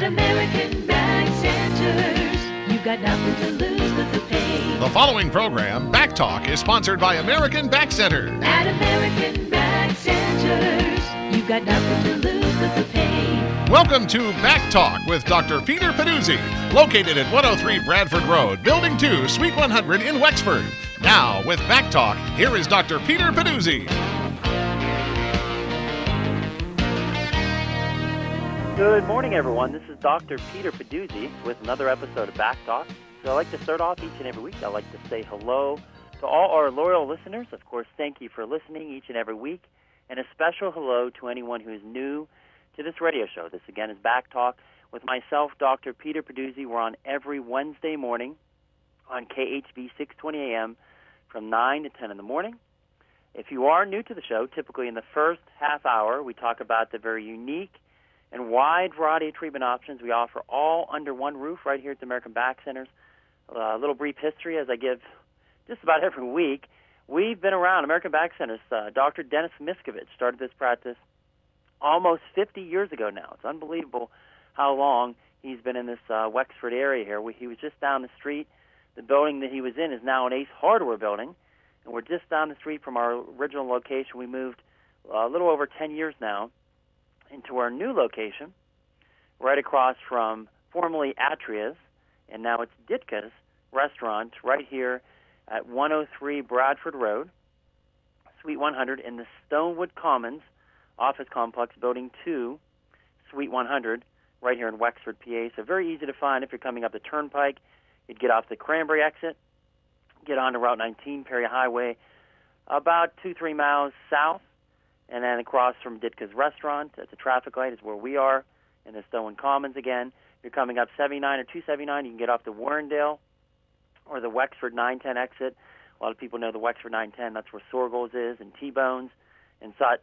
At American Back Centers, you've got nothing to lose but the pain. The following program, BackTalk, is sponsored by American Back Centers. At American Back Centers, you've got nothing to lose but the pain. Welcome to BackTalk with Dr. Peter Pedduzi, located at 103 Bradford Road, Building 2, Suite 100 in Wexford. Now, with BackTalk, here is Dr. Peter Pedduzi. Good morning, everyone. This is Dr. Peter Pedduzi with another episode of BackTalk. So I'd like to start off each and every week. I'd like to say hello to all our loyal listeners. Of course, thank you for listening each and every week. And a special hello to anyone who is new to this radio show. This, again, is BackTalk with myself, Dr. Peter Pedduzi. We're on every Wednesday morning on KHB 620 AM from 9 to 10 in the morning. If you are new to the show, typically in the first half hour, we talk about the very unique and wide variety of treatment options we offer all under one roof right here at the American Back Centers. A little brief history as I give just about every week. We've been around American Back Centers. Dr. Dennis Miskovich started this practice almost 50 years ago now. It's unbelievable how long he's been in this Wexford area here. He was just down the street. The building that he was in is now an Ace Hardware building, and we're just down the street from our original location. We moved a little over 10 years now into our new location, right across from formerly Atria's, and now it's Ditka's restaurant right here at 103 Bradford Road, Suite 100 in the Stonewood Commons office complex, Building 2, Suite 100, right here in Wexford, PA. So very easy to find if you're coming up the Turnpike. You'd get off the Cranberry exit, get onto Route 19, Perry Highway, about 2-3 miles south, and then across from Ditka's restaurant at the traffic light is where we are in the Stonewood Commons again. If you're coming up 79 or 279, you can get off the Warrendale or the Wexford 910 exit. A lot of people know the Wexford 910. That's where Sorgel's is and T-Bones and such.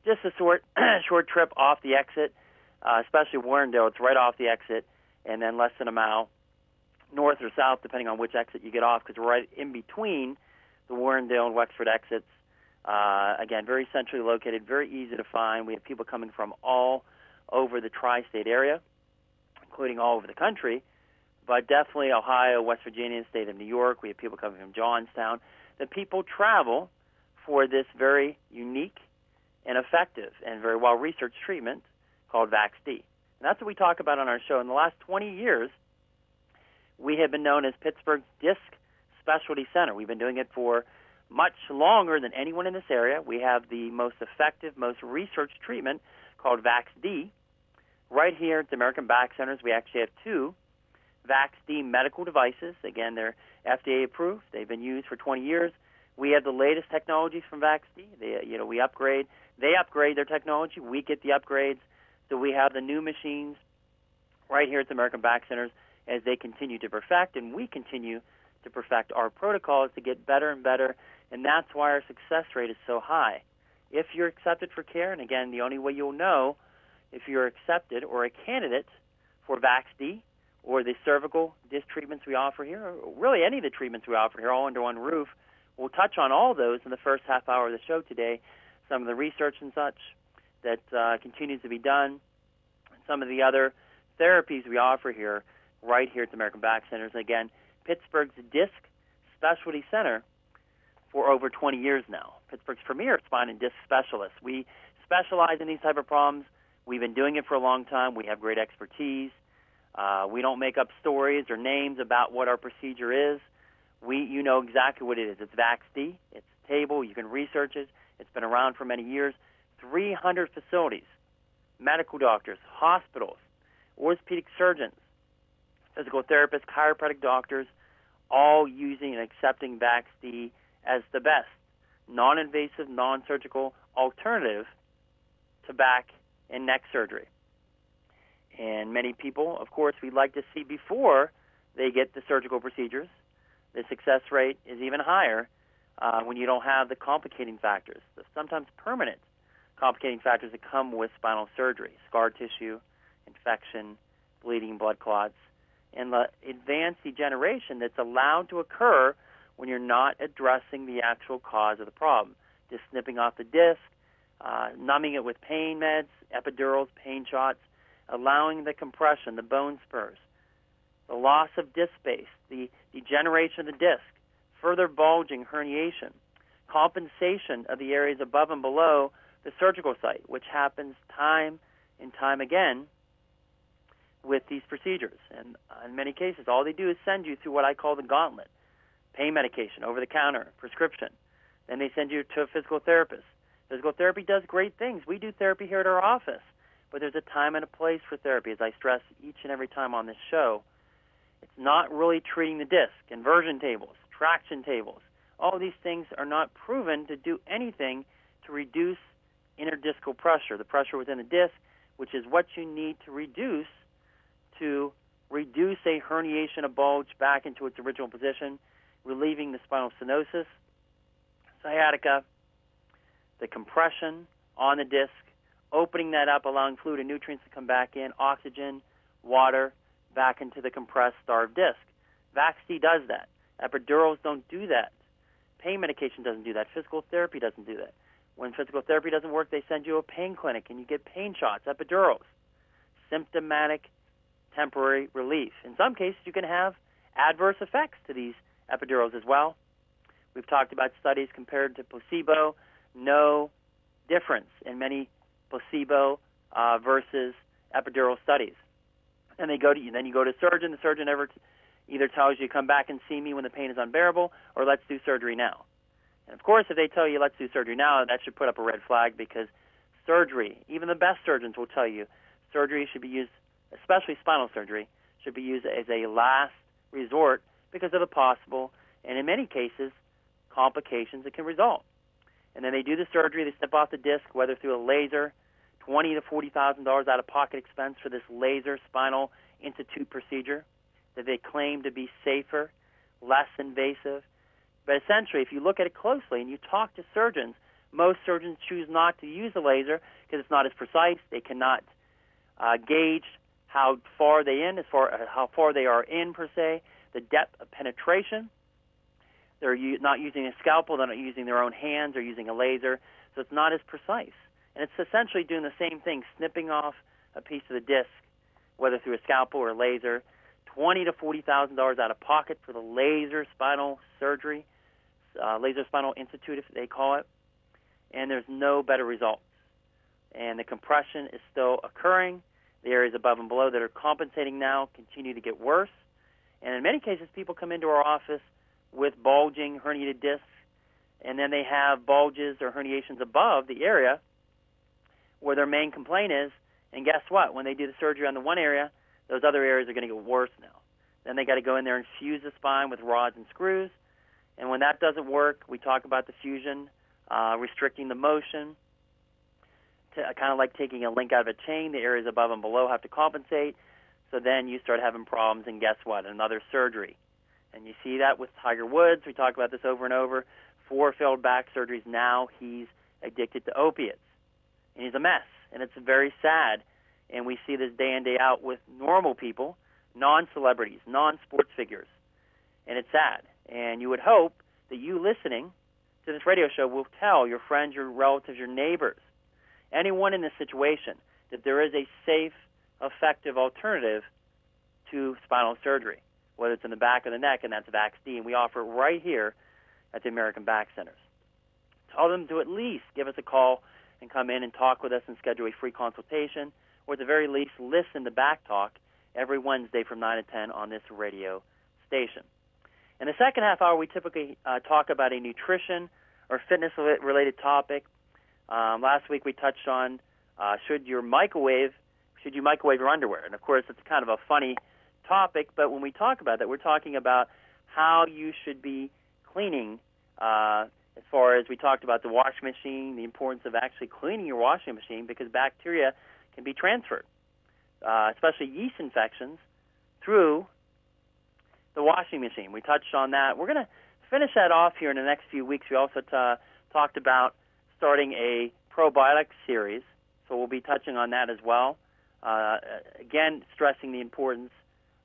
Just a short trip off the exit, especially Warrendale. It's right off the exit, and then less than a mile north or south, depending on which exit you get off, because we're right in between the Warrendale and Wexford exits. Again, very centrally located, very easy to find. We have people coming from all over the tri-state area, including all over the country, but definitely Ohio, West Virginia, state of New York. We have people coming from Johnstown. The people travel for this very unique and effective and very well-researched treatment called VaxD. And that's what we talk about on our show. In the last 20 years, we have been known as Pittsburgh's Disc Specialty Center. We've been doing it for much longer than anyone in this area. We have the most effective, most researched treatment called VaxD. Right here at the American Back Centers, we actually have 2 VaxD medical devices. Again, they're FDA approved. They've been used for 20 years. We have the latest technologies from VaxD. We upgrade. They upgrade their technology. We get the upgrades. So we have the new machines right here at the American Back Centers as they continue to perfect, and we continue to perfect our protocols to get better and better, and that's why our success rate is so high. If you're accepted for care, and again, the only way you'll know if you're accepted or a candidate for VaxD or the cervical disc treatments we offer here, or really any of the treatments we offer here all under one roof, we'll touch on all those in the first half hour of the show today, some of the research and such that continues to be done, some of the other therapies we offer here right here at the American Back Centers. Again, Pittsburgh's Disc Specialty Center for over 20 years now. Pittsburgh's premier spine and disc specialist. We specialize in these type of problems. We've been doing it for a long time. We have great expertise. We don't make up stories or names about what our procedure is. You know exactly what it is. It's VaxD. It's a table. You can research it. It's been around for many years. 300 facilities, medical doctors, hospitals, orthopedic surgeons, physical therapists, chiropractic doctors, all using and accepting VaxD as the best non-invasive, non-surgical alternative to back and neck surgery. And many people, of course, we'd like to see before they get the surgical procedures. The success rate is even higher when you don't have the complicating factors, the sometimes permanent complicating factors that come with spinal surgery, scar tissue, infection, bleeding, blood clots, and the advanced degeneration that's allowed to occur when you're not addressing the actual cause of the problem. Just snipping off the disc, numbing it with pain meds, epidurals, pain shots, allowing the compression, the bone spurs, the loss of disc space, the degeneration of the disc, further bulging, herniation, compensation of the areas above and below the surgical site, which happens time and time again with these procedures. And in many cases, all they do is send you through what I call the gauntlet: pain medication, over-the-counter, prescription. Then they send you to a physical therapist. Physical therapy does great things. We do therapy here at our office, but there's a time and a place for therapy, as I stress each and every time on this show. It's not really treating the disc. Inversion tables, traction tables, all of these things are not proven to do anything to reduce interdiscal pressure, the pressure within the disc, which is what you need to reduce a herniation, a bulge back into its original position, relieving the spinal stenosis, sciatica, the compression on the disc, opening that up, allowing fluid and nutrients to come back in, oxygen, water, back into the compressed, starved disc. VAX-D does that. Epidurals don't do that. Pain medication doesn't do that. Physical therapy doesn't do that. When physical therapy doesn't work, they send you a pain clinic and you get pain shots, epidurals, symptomatic temporary relief. In some cases, you can have adverse effects to these epidurals as well. We've talked about studies compared to placebo. No difference in many placebo versus epidural studies. And then you go to a surgeon. The surgeon either tells you come back and see me when the pain is unbearable, or let's do surgery now. And of course, if they tell you let's do surgery now, that should put up a red flag, because surgery, even the best surgeons will tell you, surgery should be used, especially spinal surgery, should be used as a last resort because of the possible, and in many cases, complications that can result. And then they do the surgery, they snip off the disc, whether through a laser, $20,000 to $40,000 out-of-pocket expense for this laser spinal institute procedure that they claim to be safer, less invasive. But essentially, if you look at it closely and you talk to surgeons, most surgeons choose not to use the laser because it's not as precise. They cannot gauge how far they how far they are in, per se, the depth of penetration. They're not using a scalpel. They're not using their own hands. They're using a laser. So it's not as precise. And it's essentially doing the same thing, snipping off a piece of the disc, whether through a scalpel or a laser. $20,000 to $40,000 out of pocket for the laser spinal surgery, laser spinal institute, if they call it. And there's no better results. And the compression is still occurring. The areas above and below that are compensating now continue to get worse. And in many cases, people come into our office with bulging, herniated discs, and then they have bulges or herniations above the area where their main complaint is. And guess what? When they do the surgery on the one area, those other areas are going to get worse now. Then they got to go in there and fuse the spine with rods and screws. And when that doesn't work, we talk about the fusion, restricting the motion, kind of like taking a link out of a chain. The areas above and below have to compensate. So then you start having problems, and guess what? Another surgery. And you see that with Tiger Woods. We talk about this over and over. 4 failed back surgeries. Now he's addicted to opiates. And he's a mess. And it's very sad. And we see this day in, day out with normal people, non-celebrities, non-sports figures. And it's sad. And you would hope that you listening to this radio show will tell your friends, your relatives, your neighbors, anyone in this situation, that there is a safe, effective alternative to spinal surgery, whether it's in the back or the neck, and that's VAX-D. And we offer it right here at the American Back Centers. Tell them to at least give us a call and come in and talk with us and schedule a free consultation, or at the very least, listen to BackTalk every Wednesday from 9 to 10 on this radio station. In the second half hour, we typically talk about a nutrition or fitness-related topic. Last week we touched on should you microwave your underwear? And, of course, it's kind of a funny topic, but when we talk about that, we're talking about how you should be cleaning as far as we talked about the washing machine, the importance of actually cleaning your washing machine, because bacteria can be transferred, especially yeast infections, through the washing machine. We touched on that. We're going to finish that off here in the next few weeks. We also talked about starting a probiotic series, so we'll be touching on that as well. Again, stressing the importance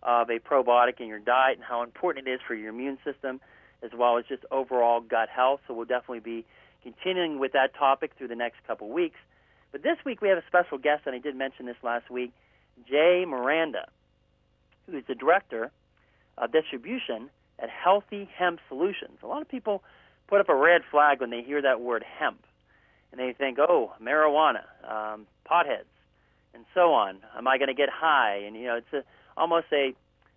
of a probiotic in your diet and how important it is for your immune system, as well as just overall gut health. So we'll definitely be continuing with that topic through the next couple weeks. But this week we have a special guest, and I did mention this last week, Jay Miranda, who is the director of distribution at Healthy Hemp Solutions. A lot of people put up a red flag when they hear that word hemp, and they think, oh, marijuana, potheads, and so on. Am I going to get high? And, it's almost a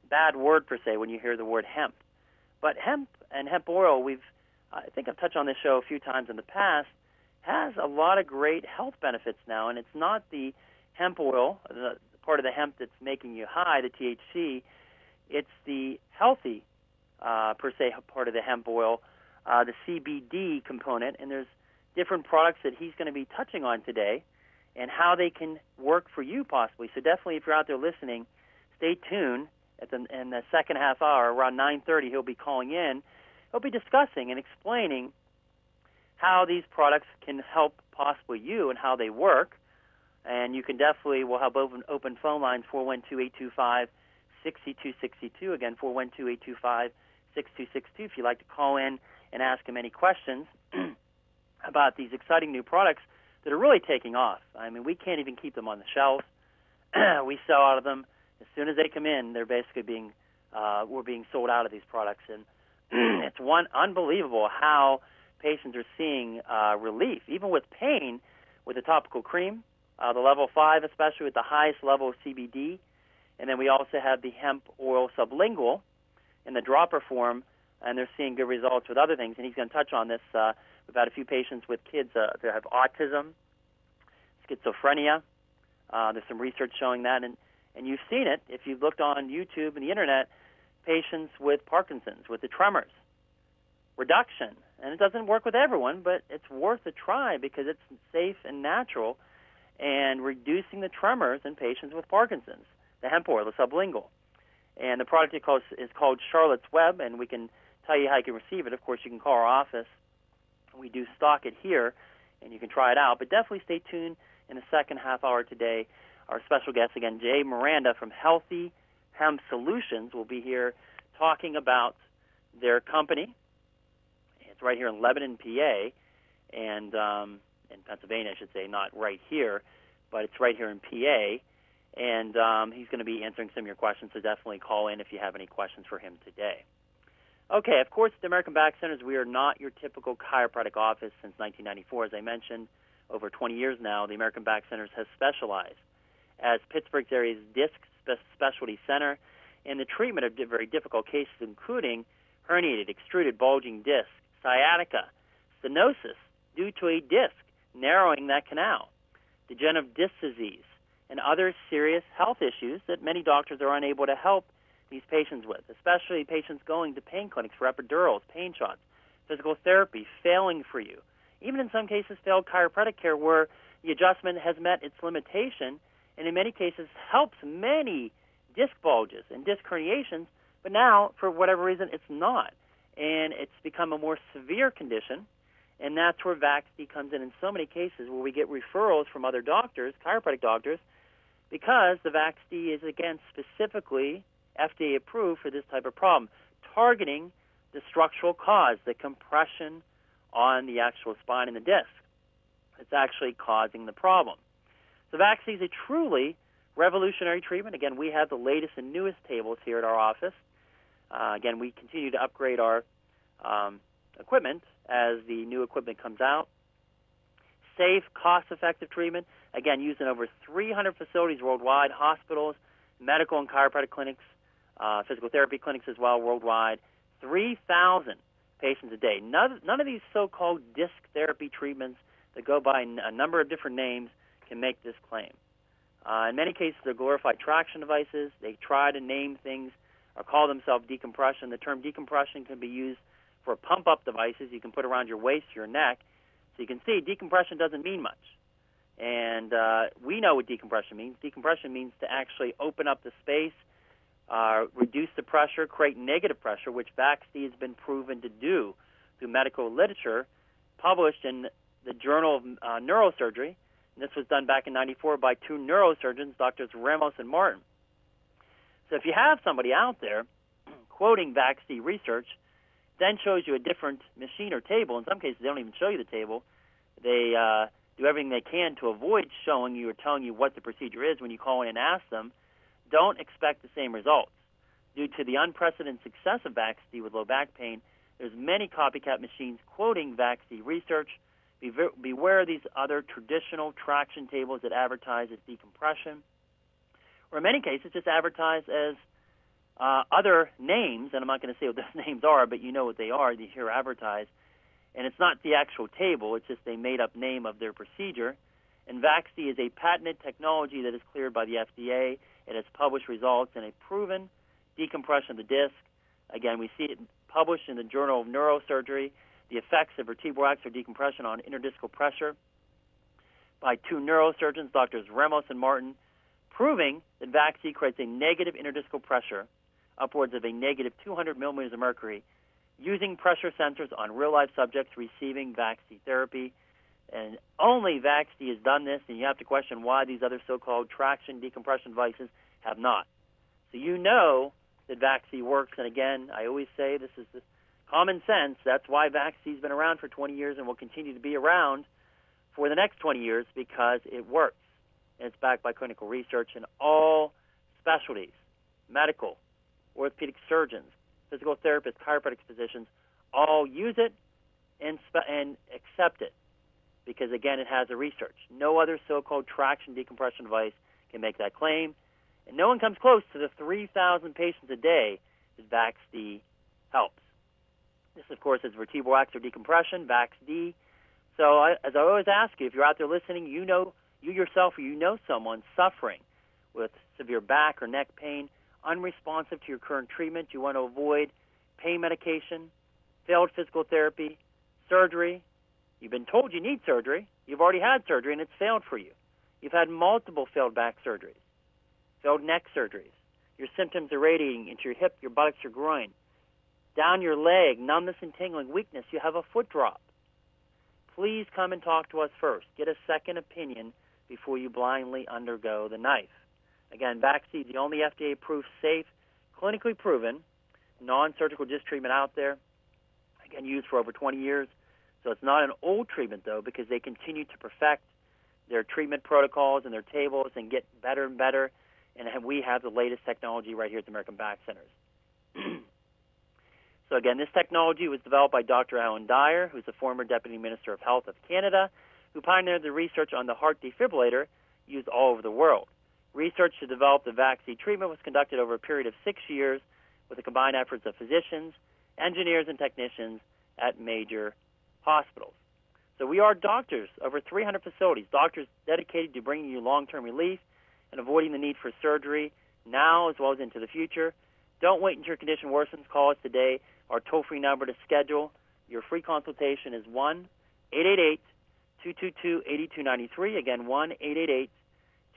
bad word, per se, when you hear the word hemp. But hemp and hemp oil, I think I've touched on this show a few times in the past, has a lot of great health benefits now, and it's not the hemp oil, the part of the hemp that's making you high, the THC. It's the healthy, per se, part of the hemp oil, the CBD component, and there's different products that he's going to be touching on today and how they can work for you possibly. So definitely, if you're out there listening, stay tuned. In the second half hour, around 9:30, he'll be calling in. He'll be discussing and explaining how these products can help possibly you and how they work. And you can definitely, we'll have open phone lines, 412-825-6262. Again, 412-825-6262 if you'd like to call in and ask him any questions about these exciting new products that are really taking off. I mean, we can't even keep them on the shelves. We sell out of them. As soon as they come in, they're basically we're being sold out of these products. And it's unbelievable how patients are seeing relief, even with pain, with the topical cream, the level 5, especially with the highest level of CBD. And then we also have the hemp oil sublingual in the dropper form, and they're seeing good results with other things. And he's going to touch on this. We've had a few patients with kids that have autism, schizophrenia. There's some research showing that. And you've seen it if you've looked on YouTube and the Internet, patients with Parkinson's, with the tremors, reduction. And it doesn't work with everyone, but it's worth a try because it's safe and natural, and reducing the tremors in patients with Parkinson's, the hemp oil, the sublingual. And the product is called Charlotte's Web, and we can tell you how you can receive it. Of course, you can call our office. We do stock it here, and you can try it out. But definitely stay tuned in the second half hour today. Our special guest, again, Jay Miranda from Healthy Hemp Solutions, will be here talking about their company. It's right here in Lebanon, PA, and in Pennsylvania, I should say, not right here, but it's right here in PA. And he's going to be answering some of your questions, so definitely call in if you have any questions for him today. Okay, of course, at the American Back Centers, we are not your typical chiropractic office since 1994. As I mentioned, over 20 years now, the American Back Centers has specialized as Pittsburgh's area's disc specialty center in the treatment of very difficult cases, including herniated, extruded, bulging disc, sciatica, stenosis due to a disc narrowing that canal, degenerative disc disease, and other serious health issues that many doctors are unable to help these patients with, especially patients going to pain clinics for epidurals, pain shots, physical therapy, failing for you. Even in some cases, failed chiropractic care where the adjustment has met its limitation and in many cases helps many disc bulges and disc herniations, but now, for whatever reason, it's not. And it's become a more severe condition, and that's where VAXD comes in so many cases where we get referrals from other doctors, chiropractic doctors, because the VAXD is, again, specifically FDA approved for this type of problem, targeting the structural cause, the compression on the actual spine and the disc. It's actually causing the problem. So VAXD is a truly revolutionary treatment. Again, we have the latest and newest tables here at our office. Again, we continue to upgrade our equipment as the new equipment comes out. Safe, cost-effective treatment. Again, used in over 300 facilities worldwide, hospitals, medical and chiropractic clinics, physical therapy clinics as well worldwide. 3,000 patients a day. None of these so-called disc therapy treatments that go by a number of different names can make this claim. In many cases, they're glorified traction devices. They try to name things or call themselves decompression. The term decompression can be used for pump-up devices you can put around your waist, your neck. So you can see decompression doesn't mean much. And we know what decompression means. Decompression means to actually open up the space, reduce the pressure, create negative pressure, which VAXD has been proven to do through medical literature, published in the Journal of Neurosurgery. And this was done back in 94 by two neurosurgeons, Drs. Ramos and Martin. So if you have somebody out there quoting VAXD research, then shows you a different machine or table. In some cases, they don't even show you the table. They do everything they can to avoid showing you or telling you what the procedure is when you call in and ask them, don't expect the same results. Due to the unprecedented success of VAX-D with low back pain, there's many copycat machines quoting VAX-D research. Beware of these other traditional traction tables that advertise as decompression, or in many cases just advertise as other names, and I'm not going to say what those names are, but you know what they are. You hear advertised, and it's not the actual table. It's just a made-up name of their procedure. And VAX-D is a patented technology that is cleared by the FDA. It has published results in a proven decompression of the disc. Again, we see it published in the Journal of Neurosurgery, the effects of vertebral axillary decompression on interdiscal pressure by two neurosurgeons, Drs. Ramos and Martin, proving that VAX-D creates a negative interdiscal pressure, upwards of a negative 200 millimeters of mercury, using pressure sensors on real-life subjects receiving VAX-D therapy. And only VAX-D has done this, and you have to question why these other so-called traction decompression devices have not. So you know that VAX-D works, and again, I always say this is the common sense. That's why VAX-D's been around for 20 years and will continue to be around for the next 20 years, because it works. And it's backed by clinical research in all specialties, medical, orthopedic surgeons, physical therapists, chiropractic physicians, all use it and accept it because, again, it has a research. No other so-called traction decompression device can make that claim. And no one comes close to the 3,000 patients a day that VAX-D helps. This, of course, is vertebral axillary decompression, VAX-D. So as I always ask you, if you're out there listening, you yourself or you know someone suffering with severe back or neck pain, unresponsive to your current treatment, you want to avoid pain medication, failed physical therapy, surgery. You've been told you need surgery. You've already had surgery, and it's failed for you. You've had multiple failed back surgeries, failed neck surgeries. Your symptoms are radiating into your hip, your buttocks, your groin, down your leg, numbness and tingling, weakness. You have a foot drop. Please come and talk to us first. Get a second opinion before you blindly undergo the knife. Again, VAX-D is the only FDA-approved, safe, clinically proven, non-surgical disc treatment out there. Again, used for over 20 years. So it's not an old treatment, though, because they continue to perfect their treatment protocols and their tables and get better and better. And we have the latest technology right here at the American Back Centers. So again, this technology was developed by Dr. Alan Dyer, who's the former Deputy Minister of Health of Canada, who pioneered the research on the heart defibrillator used all over the world. Research to develop the VAX-D treatment was conducted over a period of 6 years with the combined efforts of physicians, engineers, and technicians at major hospitals. So we are doctors, over 300 facilities, doctors dedicated to bringing you long-term relief and avoiding the need for surgery now as well as into the future. Don't wait until your condition worsens. Call us today. Our toll-free number to schedule your free consultation is 1-888-222-8293. Again,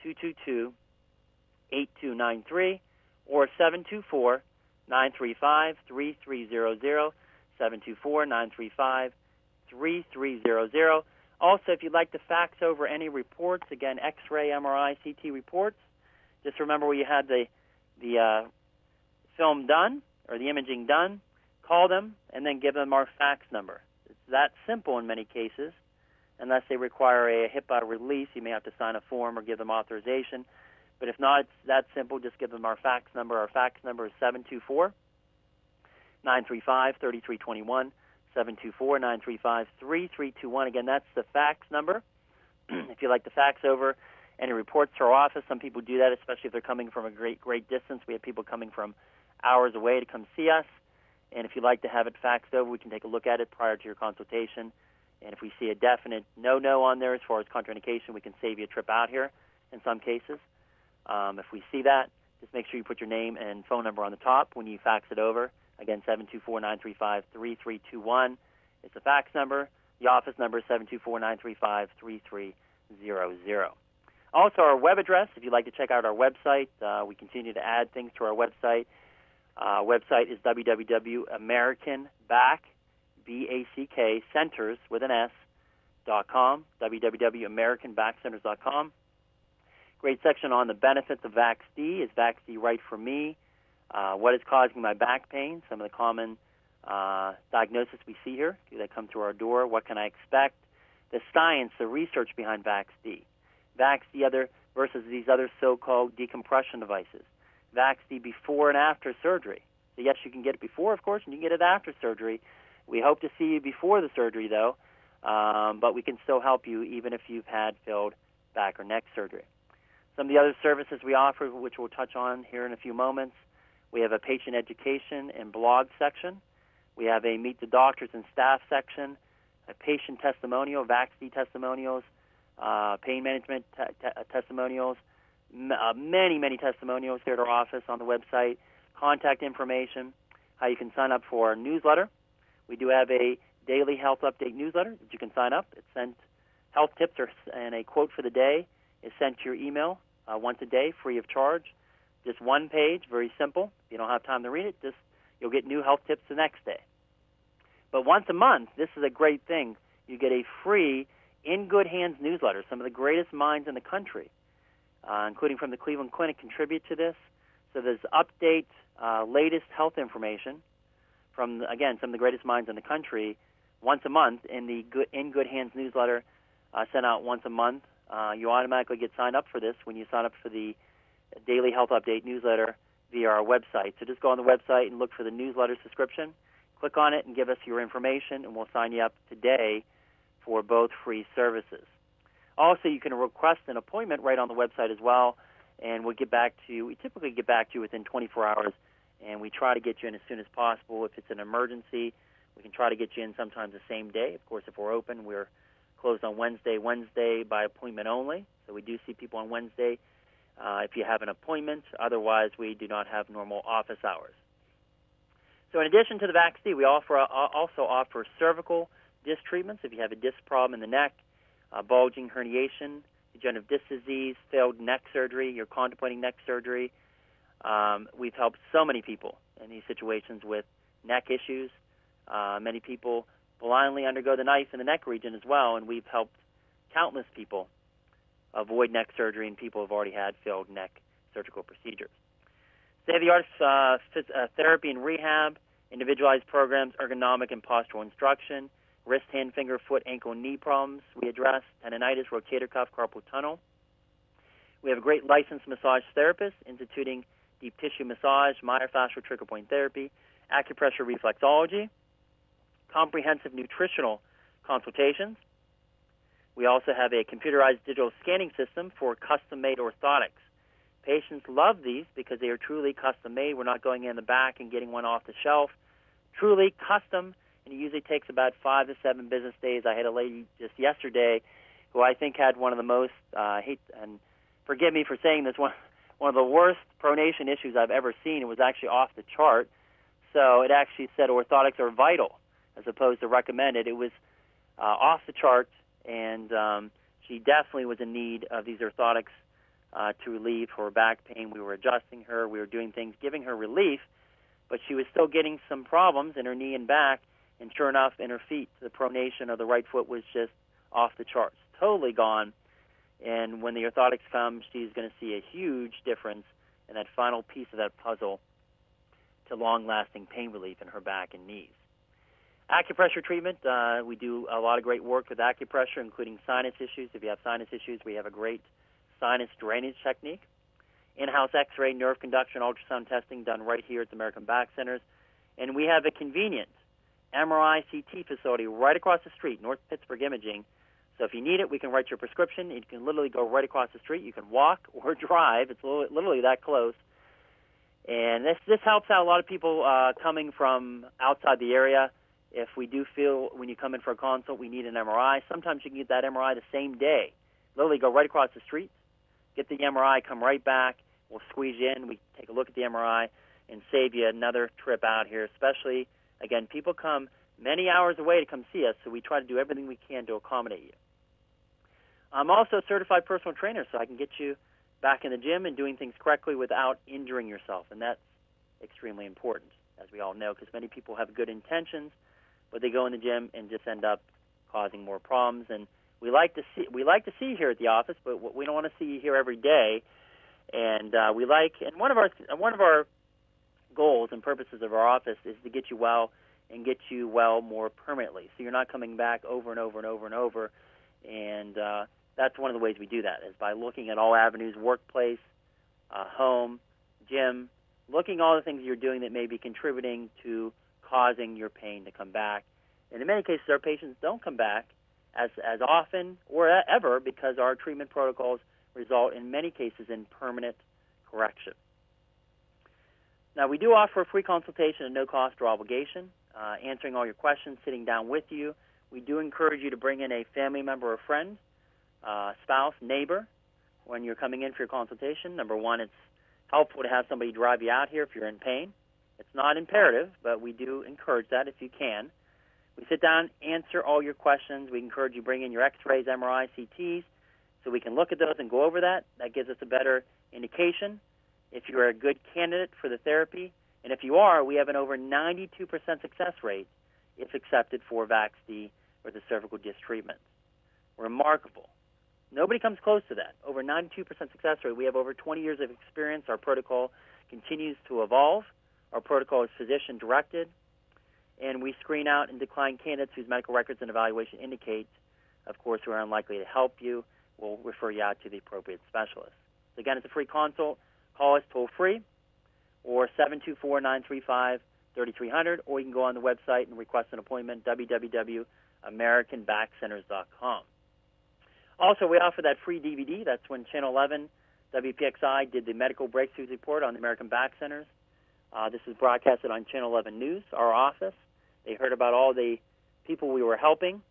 1-888-222-8293 or 724-935-3300, 724-935-3300. Also, if you'd like to fax over any reports, again, X-ray, MRI, CT reports, just remember where you had the film done or the imaging done, call them and then give them our fax number. It's that simple in many cases. Unless they require a HIPAA release, you may have to sign a form or give them authorization. But if not, it's that simple. Just give them our fax number. Our fax number is 724-935-3321, 724-935-3321. Again, that's the fax number. If you'd like to fax over any reports to our office, some people do that, especially if they're coming from a great distance. We have people coming from hours away to come see us. And if you'd like to have it faxed over, we can take a look at it prior to your consultation. And if we see a definite no on there as far as contraindication, we can save you a trip out here in some cases. If we see that, just make sure you put your name and phone number on the top when you fax it over. Again, 724-935-3321. It's the fax number. The office number is 724-935-3300. Also, our web address, if you'd like to check out our website, we continue to add things to our website. Website is www.americanback, B-A-C-K, centers with an S.com, www.americanbackcenters.com. Great section on the benefits of VAX-D. Is VAX-D right for me? What is causing my back pain? Some of the common diagnosis we see here that come through our door. What can I expect? the science, the research behind VaxD. VaxD versus these other so-called decompression devices. VaxD before and after surgery. So yes, you can get it before, of course, and you can get it after surgery. We hope to see you before the surgery, though, but we can still help you even if you've had failed back or neck surgery. Some of the other services we offer, which we'll touch on here in a few moments, we have a patient education and blog section. We have a meet the doctors and staff section, a patient testimonial, VaxD testimonials, pain management testimonials, many, many testimonials here at our office on the website, contact information, how you can sign up for our newsletter. We do have a daily health update newsletter that you can sign up. It's sent, health tips and a quote for the day is sent to your email once a day, free of charge. Just one page, very simple. If you don't have time to read it, you'll get new health tips the next day. But once a month, this is a great thing. You get a free In Good Hands newsletter. Some of the greatest minds in the country, including from the Cleveland Clinic, contribute to this. So there's update, latest health information from, again, some of the greatest minds in the country once a month in the In Good Hands newsletter sent out once a month. You automatically get signed up for this when you sign up for the Daily Health Update newsletter via our website. So just go on the website and look for the newsletter subscription. Click on it and give us your information, and we'll sign you up today for both free services. Also, you can request an appointment right on the website as well, and we'll get back to you. We typically get back to you within 24 hours, and we try to get you in as soon as possible. If it's an emergency, we can try to get you in sometimes the same day. Of course, if we're open, we're closed on Wednesday by appointment only. So we do see people on Wednesday if you have an appointment. Otherwise, we do not have normal office hours. So in addition to the VaxD, we also offer cervical disc treatments. If you have a disc problem in the neck, bulging, herniation, degenerative disc disease, failed neck surgery, you're contemplating neck surgery, we've helped so many people in these situations with neck issues. Many people blindly undergo the knife in the neck region as well, and we've helped countless people avoid neck surgery, and people have already had failed neck surgical procedures. State-of-the-art therapy and rehab, individualized programs, ergonomic and postural instruction, wrist, hand, finger, foot, ankle, and knee problems we address, tendonitis, rotator cuff, carpal tunnel. We have a great licensed massage therapist instituting deep tissue massage, myofascial trigger point therapy, acupressure reflexology, comprehensive nutritional consultations. We also have a computerized digital scanning system for custom-made orthotics. Patients love these because they are truly custom-made. We're not going in the back and getting one off the shelf. Truly custom, and it usually takes about 5 to 7 business days. I had a lady just yesterday who I think had one of the most, and forgive me for saying this, one of the worst pronation issues I've ever seen. It was actually off the chart. So it actually said orthotics are vital as opposed to recommended. It was off the chart, and she definitely was in need of these orthotics to relieve her back pain. We were adjusting her. We were doing things, giving her relief, but she was still getting some problems in her knee and back, and sure enough, in her feet, the pronation of the right foot was just off the charts, totally gone. And when the orthotics come, she's going to see a huge difference in that final piece of that puzzle to long-lasting pain relief in her back and knees. Acupressure treatment, we do a lot of great work with acupressure, including sinus issues. If you have sinus issues, we have a great sinus drainage technique. In-house X-ray, nerve conduction, ultrasound testing done right here at the American Back Centers. And we have a convenient MRI CT facility right across the street, North Pittsburgh Imaging. So if you need it, we can write your prescription. You can literally go right across the street. You can walk or drive. It's literally that close. And this helps out a lot of people coming from outside the area. If we do feel when you come in for a consult we need an MRI, sometimes you can get that MRI the same day. Literally go right across the street, get the MRI, come right back. We'll squeeze you in. We take a look at the MRI and save you another trip out here, especially, again, people come many hours away to come see us, so we try to do everything we can to accommodate you. I'm also a certified personal trainer, so I can get you back in the gym and doing things correctly without injuring yourself, and that's extremely important, as we all know, because many people have good intentions, but they go in the gym and just end up causing more problems. And we like to see you here at the office, but we don't want to see you here every day. And one of our goals and purposes of our office is to get you well and get you well more permanently. So you're not coming back over and over and over and over. And that's one of the ways we do that, is by looking at all avenues, workplace, home, gym, looking at all the things you're doing that may be contributing to causing your pain to come back. And in many cases, our patients don't come back as often or ever because our treatment protocols result in many cases in permanent correction. Now, we do offer a free consultation at no cost or obligation, answering all your questions, sitting down with you. We do encourage you to bring in a family member or friend, spouse, neighbor, when you're coming in for your consultation. Number one, it's helpful to have somebody drive you out here if you're in pain. It's not imperative, but we do encourage that if you can. We sit down, answer all your questions. We encourage you to bring in your x-rays, MRIs, CTs, so we can look at those and go over that. That gives us a better indication if you're a good candidate for the therapy. And if you are, we have an over 92% success rate if accepted for VAX-D or the cervical disc treatment. Remarkable. Nobody comes close to that. Over 92% success rate. We have over 20 years of experience. Our protocol continues to evolve. Our protocol is physician-directed, and we screen out and decline candidates whose medical records and evaluation indicate, of course, who are unlikely to help you. We'll refer you out to the appropriate specialist. So again, it's a free consult. Call us toll-free or 724-935-3300, or you can go on the website and request an appointment, www.americanbackcenters.com. Also, we offer that free DVD. That's when Channel 11 WPXI did the Medical Breakthroughs Report on the American Back Centers. This is broadcasted on Channel 11 News, our office. They heard about all the people we were helping,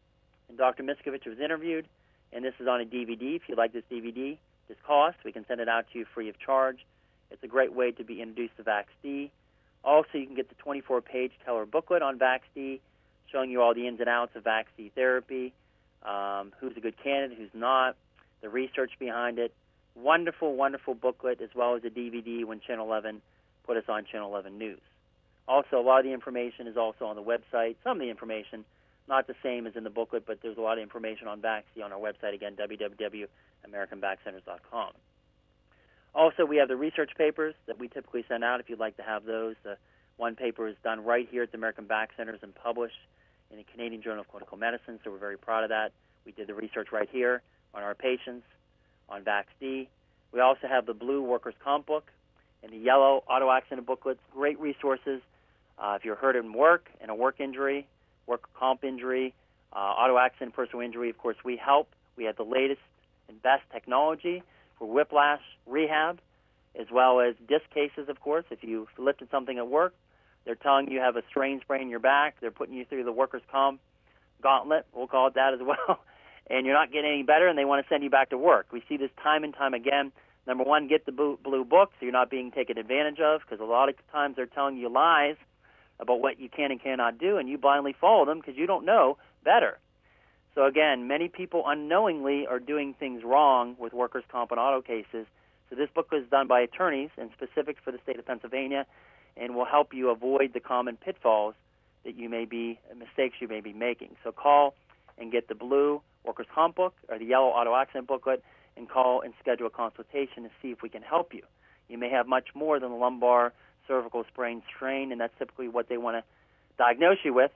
and Dr. Miskovich was interviewed, and this is on a DVD. If you'd like this DVD, just call us. We can send it out to you free of charge. It's a great way to be introduced to VAX-D. Also, you can get the 24-page Keller booklet on VAX-D, showing you all the ins and outs of VAX-D therapy, who's a good candidate, who's not, the research behind it. Wonderful, wonderful booklet, as well as a DVD when Channel 11 put us on Channel 11 News. Also, a lot of the information is also on the website. Some of the information, not the same as in the booklet, but there's a lot of information on VAX-D on our website, again, www.americanbackcenters.com. Also, we have the research papers that we typically send out if you'd like to have those. One paper is done right here at the American Back Centers and published in the Canadian Journal of Clinical Medicine, so we're very proud of that. We did the research right here on our patients, on VAX-D. We also have the blue workers' comp book and the yellow auto accident booklets, great resources. If you're hurt in work, in a work injury, work comp injury, auto accident, personal injury, of course, we help. We have the latest and best technology for whiplash rehab, as well as disc cases, of course. If you lifted something at work, they're telling you have a strain sprain in your back. They're putting you through the workers' comp gauntlet, we'll call it that as well, and you're not getting any better, and they want to send you back to work. We see this time and time again. Number one, get the blue book so you're not being taken advantage of, because a lot of times they're telling you lies about what you can and cannot do, and you blindly follow them because you don't know better. So again, many people unknowingly are doing things wrong with workers' comp and auto cases. So this book was done by attorneys and specific for the state of Pennsylvania, and will help you avoid the common pitfalls that you may be, mistakes you may be making. So call and get the blue workers' comp book or the yellow auto accident booklet, and call and schedule a consultation to see if we can help you. You may have much more than a lumbar cervical sprain strain, and that's typically what they want to diagnose you with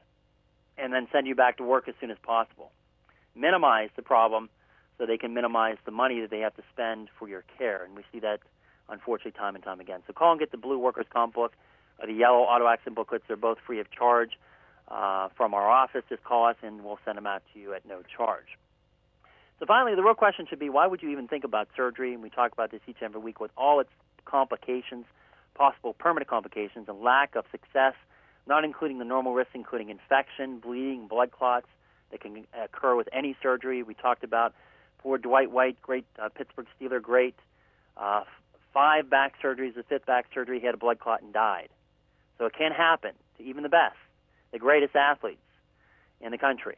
and then send you back to work as soon as possible. Minimize the problem so they can minimize the money that they have to spend for your care, and we see that, unfortunately, time and time again. So call and get the blue workers' comp book or the yellow auto accident booklets. They're both free of charge from our office. Just call us, and we'll send them out to you at no charge. So finally, the real question should be, why would you even think about surgery? And we talk about this each and every week with all its complications, possible permanent complications, and lack of success, not including the normal risks, including infection, bleeding, blood clots that can occur with any surgery. We talked about poor Dwight White, great Pittsburgh Steeler, great 5 back surgeries. The 5th back surgery, he had a blood clot and died. So it can happen to even the best, the greatest athletes in the country.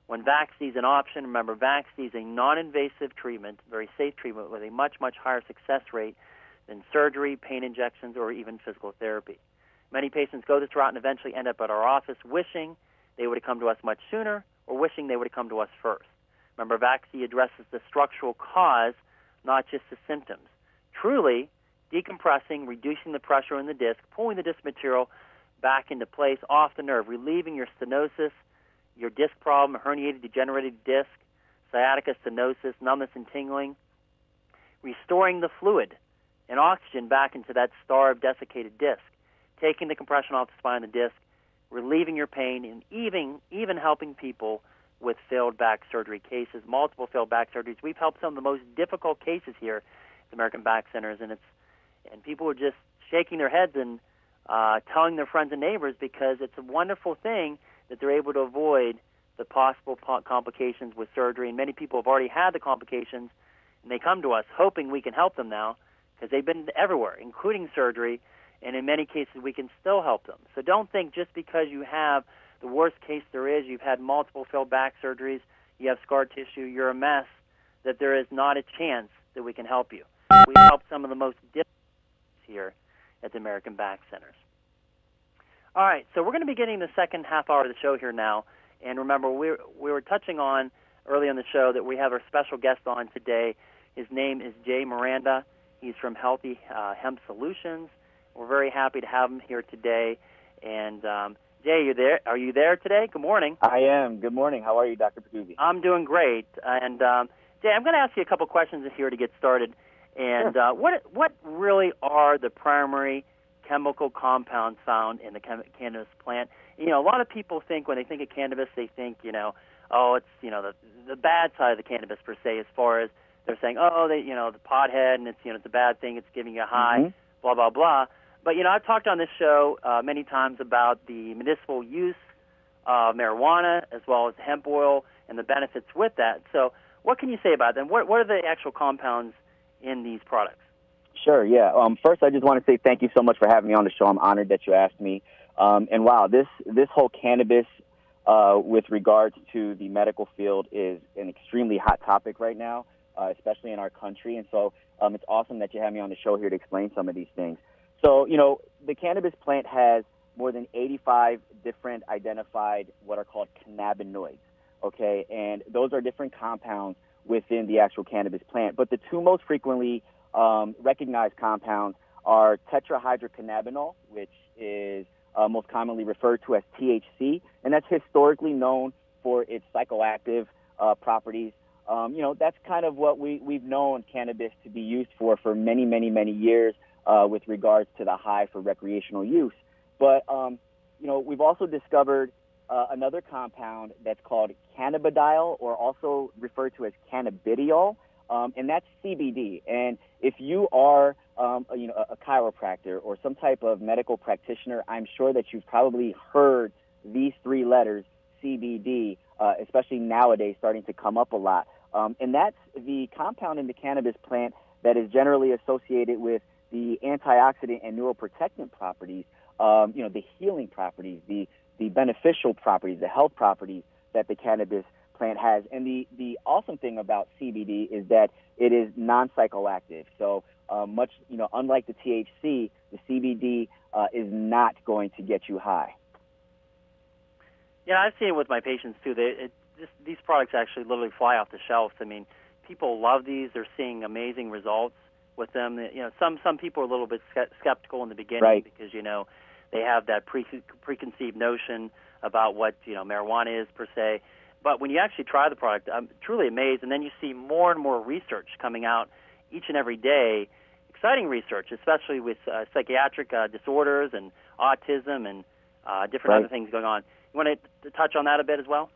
When VAX-D is an option, remember, VAX-D is a non-invasive treatment, very safe treatment with a much, much higher success rate than surgery, pain injections, or even physical therapy. Many patients go this route and eventually end up at our office wishing they would have come to us much sooner or wishing they would have come to us first. Remember, VAX-D addresses the structural cause, not just the symptoms. Truly decompressing, reducing the pressure in the disc, pulling the disc material back into place off the nerve, relieving your stenosis, your disc problem, herniated, degenerated disc, sciatica, stenosis, numbness and tingling, restoring the fluid and oxygen back into that starved, desiccated disc, taking the compression off the spine of the disc, relieving your pain, and even helping people with failed back surgery cases, multiple failed back surgeries. We've helped some of the most difficult cases here at the American Back Centers, and people are just shaking their heads and telling their friends and neighbors, because it's a wonderful thing that they're able to avoid the possible complications with surgery. And many people have already had the complications, and they come to us hoping we can help them now, because they've been everywhere, including surgery, and in many cases we can still help them. So don't think just because you have the worst case there is, you've had multiple failed back surgeries, you have scar tissue, you're a mess, that there is not a chance that we can help you. We've helped some of the most difficult here at the American Back Centers. All right, so we're going to be getting the second half hour of the show here now. And remember, we were touching on early on the show that we have our special guest on today. His name is Jay Miranda. He's from Healthy Hemp Solutions. We're very happy to have him here today. And Jay, are you there today? Good morning. I am. Good morning. How are you, Dr. Pedduzi? I'm doing great. And Jay, I'm going to ask you a couple questions here to get started. And Sure. What really are the primary chemical compounds found in the cannabis plant? You know, a lot of people think when they think of cannabis, they think, oh, it's, the bad side of the cannabis per se, as far as they're saying, oh, the pothead, and it's, it's a bad thing, it's giving you a high, blah, blah, blah. But, I've talked on this show many times about the medicinal use of marijuana as well as hemp oil and the benefits with that. So what can you say about them? What are the actual compounds in these products? Sure, yeah. First, I just want to say thank you so much for having me on the show. I'm honored that you asked me. And wow, this whole cannabis with regards to the medical field is an extremely hot topic right now, especially in our country. And so it's awesome that you have me on the show here to explain some of these things. So, the cannabis plant has more than 85 different identified what are called cannabinoids, okay? And those are different compounds within the actual cannabis plant. But the two most frequently recognized compounds are tetrahydrocannabinol, which is most commonly referred to as THC, and that's historically known for its psychoactive properties. That's kind of what we've known cannabis to be used for many, many, many years with regards to the high for recreational use. But, we've also discovered another compound that's called cannabidiol, or also referred to as cannabidiol, and that's CBD. And if you are, a chiropractor or some type of medical practitioner, I'm sure that you've probably heard these three letters, CBD, especially nowadays, starting to come up a lot. And that's the compound in the cannabis plant that is generally associated with the antioxidant and neuroprotectant properties, the healing properties, the beneficial properties, the health properties that the cannabis plant has. And the awesome thing about CBD is that it is non-psychoactive. So unlike the THC, the CBD is not going to get you high. Yeah, I've seen it with my patients too. These products actually literally fly off the shelves. I mean, people love these. They're seeing amazing results with them. Some people are a little bit skeptical in the beginning, right, because they have that preconceived notion about what marijuana is per se. But when you actually try the product, I'm truly amazed. And then you see more and more research coming out each and every day, exciting research, especially with psychiatric disorders and autism and different other things going on. You want to touch on that a bit as well?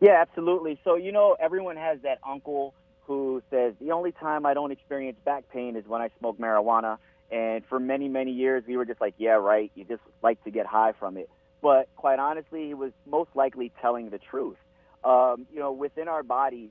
Yeah, absolutely. So, everyone has that uncle who says, the only time I don't experience back pain is when I smoke marijuana. And for many, many years, we were just like, yeah, right, you just like to get high from it. But quite honestly, he was most likely telling the truth. Within our bodies,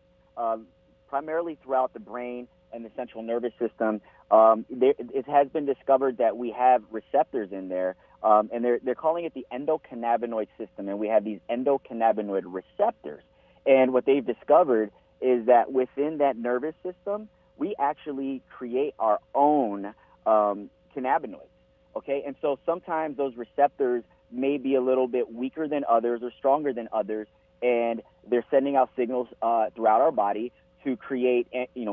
primarily throughout the brain and the central nervous system, it has been discovered that we have receptors in there, and they're calling it the endocannabinoid system, and we have these endocannabinoid receptors. And what they've discovered is that within that nervous system, we actually create our own cannabinoids, okay? And so sometimes those receptors may be a little bit weaker than others or stronger than others, and they're sending out signals throughout our body to create,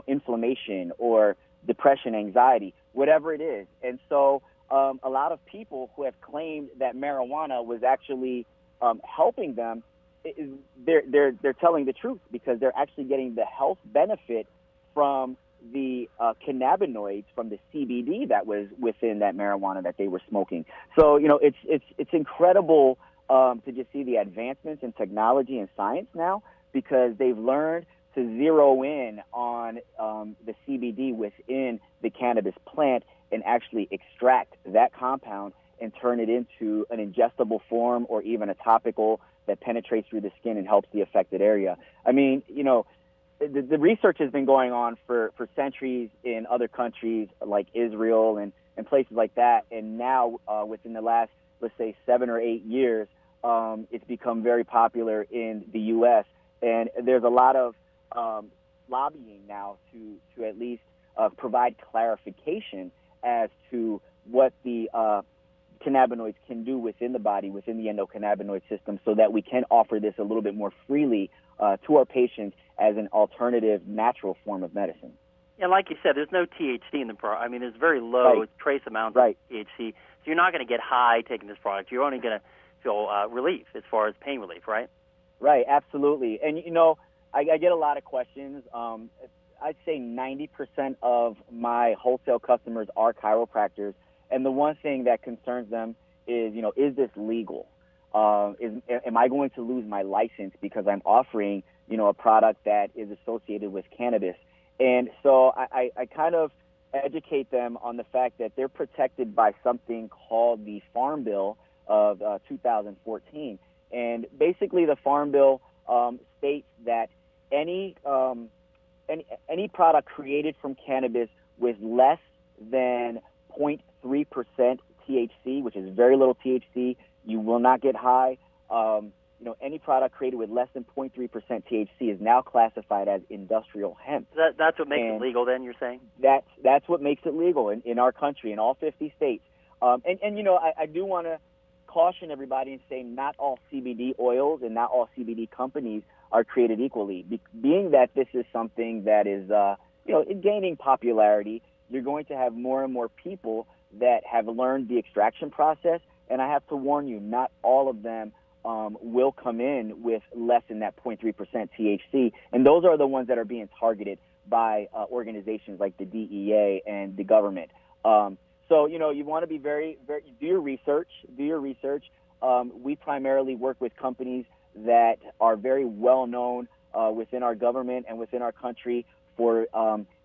inflammation or depression, anxiety, whatever it is. And so a lot of people who have claimed that marijuana was actually helping them they're telling the truth, because they're actually getting the health benefit from the cannabinoids, from the CBD that was within that marijuana that they were smoking. So, it's incredible to just see the advancements in technology and science now, because they've learned to zero in on the CBD within the cannabis plant and actually extract that compound and turn it into an ingestible form, or even a topical that penetrates through the skin and helps the affected area. I mean, the research has been going on for centuries in other countries like Israel and places like that. And now within the last, let's say, 7 or 8 years, it's become very popular in the U.S. And there's a lot of lobbying now to at least provide clarification as to what the cannabinoids can do within the body, within the endocannabinoid system, so that we can offer this a little bit more freely to our patients as an alternative, natural form of medicine. And like you said, there's no THC in the product. I mean, there's very low trace amounts of THC, so you're not going to get high taking this product. You're only going to feel relief as far as pain relief, right? Right, absolutely. And, I get a lot of questions. I'd say 90% of my wholesale customers are chiropractors. And the one thing that concerns them is, is this legal? Am I going to lose my license because I'm offering, a product that is associated with cannabis? And so I kind of educate them on the fact that they're protected by something called the Farm Bill of 2014. And basically the Farm Bill states that any product created from cannabis with less than 0.3% THC, which is very little THC, you will not get high. Any product created with less than 0.3% THC is now classified as industrial hemp. That's what makes it legal, then, you're saying? That's what makes it legal in our country, in all 50 states. I do want to caution everybody and say not all CBD oils and not all CBD companies are created equally. Being that this is something that is, gaining popularity, you're going to have more and more people that have learned the extraction process. And I have to warn you, not all of them will come in with less than that 0.3% THC. And those are the ones that are being targeted by organizations like the DEA and the government. So, you want to be very, very, do your research. We primarily work with companies that are very well known within our government and within our country for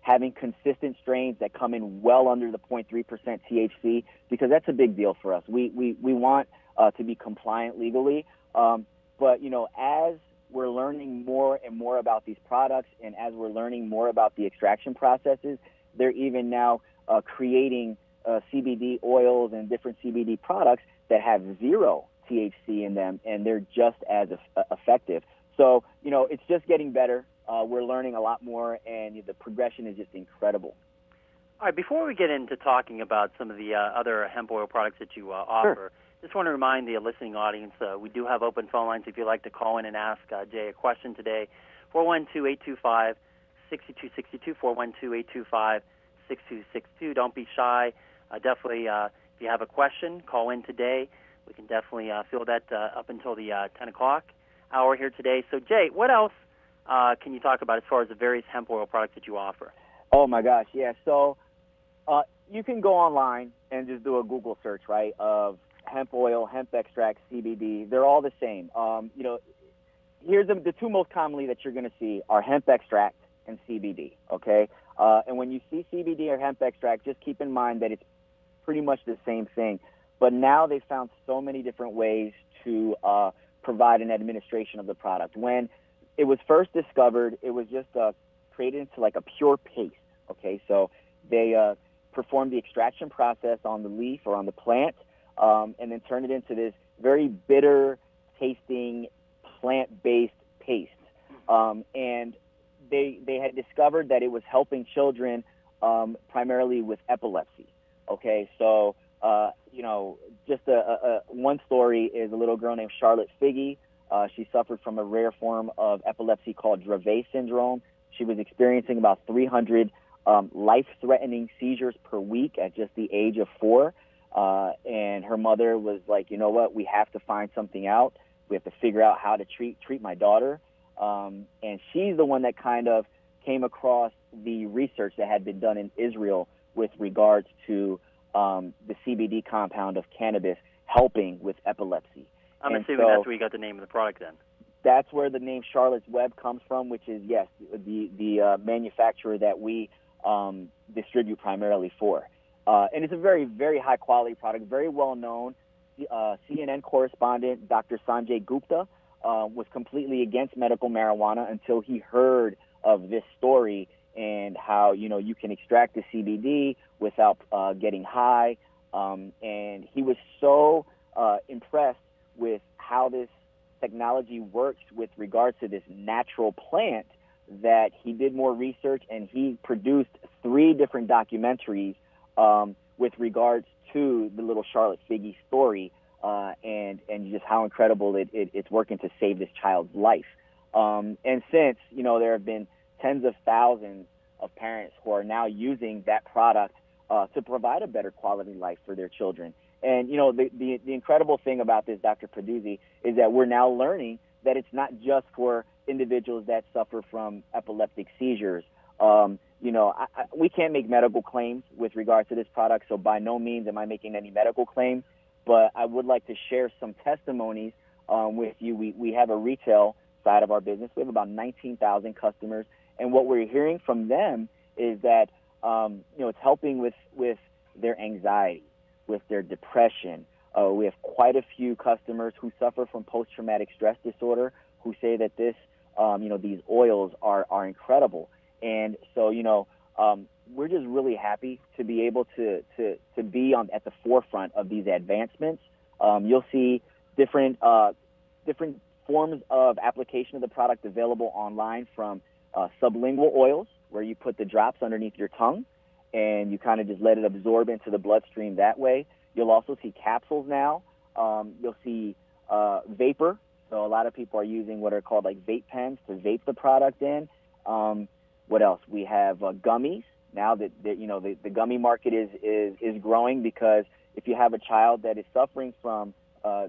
having consistent strains that come in well under the 0.3% THC, because that's a big deal for us. We want to be compliant legally. But, as we're learning more and more about these products, and as we're learning more about the extraction processes, they're even now creating CBD oils and different CBD products that have zero THC in them, and they're just as effective. So, it's just getting better. We're learning a lot more, and the progression is just incredible. All right, before we get into talking about some of the other hemp oil products that you offer, just want to remind the listening audience, we do have open phone lines if you'd like to call in and ask Jay a question today. 412-825-6262, 412-825-6262. Don't be shy. Definitely, if you have a question, call in today. We can definitely fill that up until the 10 o'clock hour here today. So, Jay, what else can you talk about as far as the various hemp oil products that you offer? Oh, my gosh, yeah. So you can go online and just do a Google search, right, of hemp oil, hemp extract, CBD. They're all the same. Here's the two most commonly that you're going to see are hemp extract and CBD, okay? And when you see CBD or hemp extract, just keep in mind that it's pretty much the same thing. But now they've found so many different ways to provide an administration of the product. When it was first discovered, it was just created into like a pure paste, okay? So they performed the extraction process on the leaf or on the plant, and then turned it into this very bitter-tasting, plant-based paste. And they had discovered that it was helping children primarily with epilepsy, okay? So, just one story is a little girl named Charlotte Figge. She suffered from a rare form of epilepsy called Dravet syndrome. She was experiencing about 300 life-threatening seizures per week at just the age of 4. And her mother was like, you know what, we have to find something out. We have to figure out how to treat my daughter. And she's the one that kind of came across the research that had been done in Israel with regards to the CBD compound of cannabis helping with epilepsy. I'm assuming that's where you got the name of the product then. That's where the name Charlotte's Web comes from, which is, yes, the manufacturer that we distribute primarily for. And it's a very, very high-quality product, very well-known. CNN correspondent Dr. Sanjay Gupta was completely against medical marijuana until he heard of this story and how, you can extract the CBD without getting high. And he was so impressed with how this technology works with regards to this natural plant that he did more research, and he produced 3 different documentaries with regards to the little Charlotte Figge story and just how incredible it's working to save this child's life. And since, there have been tens of thousands of parents who are now using that product to provide a better quality life for their children. And, the incredible thing about this, Dr. Pedduzi, is that we're now learning that it's not just for individuals that suffer from epileptic seizures. We can't make medical claims with regards to this product, so by no means am I making any medical claims, but I would like to share some testimonies with you. We have a retail side of our business. We have about 19,000 customers, and what we're hearing from them is that, it's helping with their anxiety, with their depression. We have quite a few customers who suffer from post-traumatic stress disorder who say that this, these oils are incredible. And so, we're just really happy to be able to be at the forefront of these advancements. You'll see different forms of application of the product available online, from sublingual oils, where you put the drops underneath your tongue and you kind of just let it absorb into the bloodstream that way. You'll also see capsules now. You'll see vapor. So a lot of people are using what are called like vape pens to vape the product in. What else? We have gummies. Now that the gummy market is growing, because if you have a child that is suffering from